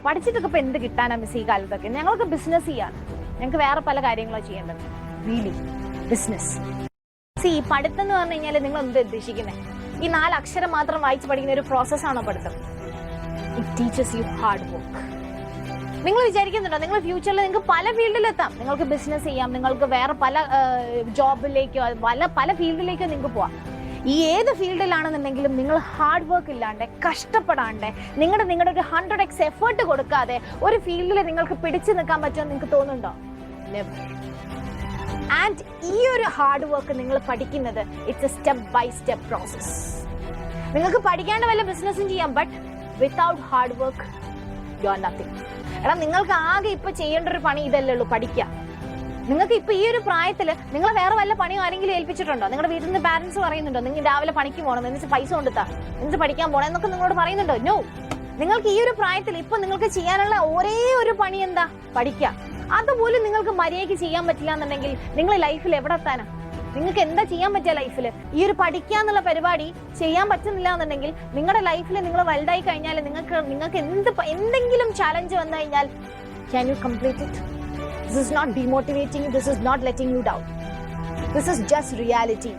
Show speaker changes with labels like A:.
A: പഠിച്ചിട്ടൊക്കെ ഇപ്പൊ എന്ത് കിട്ടാനാ മിസ് ഈ കാലത്തൊക്കെ? ഞങ്ങൾക്ക് ബിസിനസ് ചെയ്യാണ്, ഞങ്ങൾക്ക് വേറെ പല കാര്യങ്ങളോ ചെയ്യേണ്ടത്. Really business. സി, പഠിത്തം എന്ന് പറഞ്ഞു കഴിഞ്ഞാൽ നിങ്ങൾ എന്ത് ഉദ്ദേശിക്കുന്നത്? ഈ 4 അക്ഷരം മാത്രം വായിച്ച് പഠിക്കുന്ന ഒരു പ്രോസസ്സാണോ പഠിത്തം? It teachers you hard work. നിങ്ങൾ വിചാരിക്കുന്നുണ്ടോ നിങ്ങൾ ഫ്യൂച്ചറിൽ നിങ്ങൾക്ക് പല ഫീൽഡിലെത്താം? നിങ്ങൾക്ക് ബിസിനസ് ചെയ്യാം, നിങ്ങൾക്ക് വേറെ പല ജോബിലേക്കോ പല ഫീൽഡിലേക്കോ നിങ്ങൾക്ക് പോവാം. ഈ ഏത് ഫീൽഡിലാണെന്നുണ്ടെങ്കിലും നിങ്ങൾ ഹാർഡ് വർക്ക് ഇല്ലാണ്ട്, കഷ്ടപ്പെടാണ്ട്, നിങ്ങളുടെ ഒരു 100x എഫേർട്ട് കൊടുക്കാതെ ഒരു ഫീൽഡിൽ നിങ്ങൾക്ക് പിടിച്ചു നിൽക്കാൻ പറ്റുമെന്ന് നിങ്ങൾക്ക് തോന്നുന്നുണ്ടോ? നെവർ. ആൻഡ് ഈ ഒരു ഹാർഡ് വർക്ക് നിങ്ങൾ പഠിക്കുന്നത് it's a step by step process. നിങ്ങൾക്ക് പഠിക്കാണ്ട് വല്ല ബിസിനസ്സും ചെയ്യാം, but without hard work you are nothing. എടാ, നിങ്ങൾക്ക് ആകെ ഇപ്പൊ ചെയ്യേണ്ട ഒരു പണി ഇതല്ലേ ഉള്ളൂ, പഠിക്കാം. നിങ്ങൾക്ക് ഇപ്പൊ ഈ ഒരു പ്രായത്തിൽ നിങ്ങൾ വേറെ വല്ല പണിയോ ആരെങ്കിലും ഏൽപ്പിച്ചിട്ടുണ്ടോ? നിങ്ങളുടെ വീട്ടിൽ നിന്ന് പാരന്റ്സ് പറയുന്നുണ്ടോ നിങ്ങൾ രാവിലെ പണിക്ക് പോകണം, എന്നിട്ട് പൈസ കൊണ്ടുത്താ, എന്നിട്ട് പഠിക്കാൻ പോകണം എന്നൊക്കെ നിങ്ങളോട് പറയുന്നുണ്ടോ? നോ. നിങ്ങൾക്ക് ഈ ഒരു പ്രായത്തിൽ ഇപ്പൊ നിങ്ങൾക്ക് ചെയ്യാനുള്ള ഒരേ ഒരു പണി എന്താ? പഠിക്കാം. അതുപോലും നിങ്ങൾക്ക് മര്യാദയ്ക്ക് ചെയ്യാൻ പറ്റില്ല എന്നുണ്ടെങ്കിൽ നിങ്ങൾ ലൈഫിൽ എവിടെ എത്താനാ? നിങ്ങൾക്ക് എന്താ ചെയ്യാൻ പറ്റുക ലൈഫിൽ? ഈ ഒരു പഠിക്കാന്നുള്ള പരിപാടി ചെയ്യാൻ പറ്റുന്നില്ല എന്നുണ്ടെങ്കിൽ നിങ്ങളുടെ ലൈഫിൽ നിങ്ങൾ വലുതായി കഴിഞ്ഞാൽ നിങ്ങൾക്ക് എന്തെങ്കിലും ചാലഞ്ച് വന്നു കഴിഞ്ഞാൽ can you complete it? This is not demotivating you. This is not letting you down. This is just reality.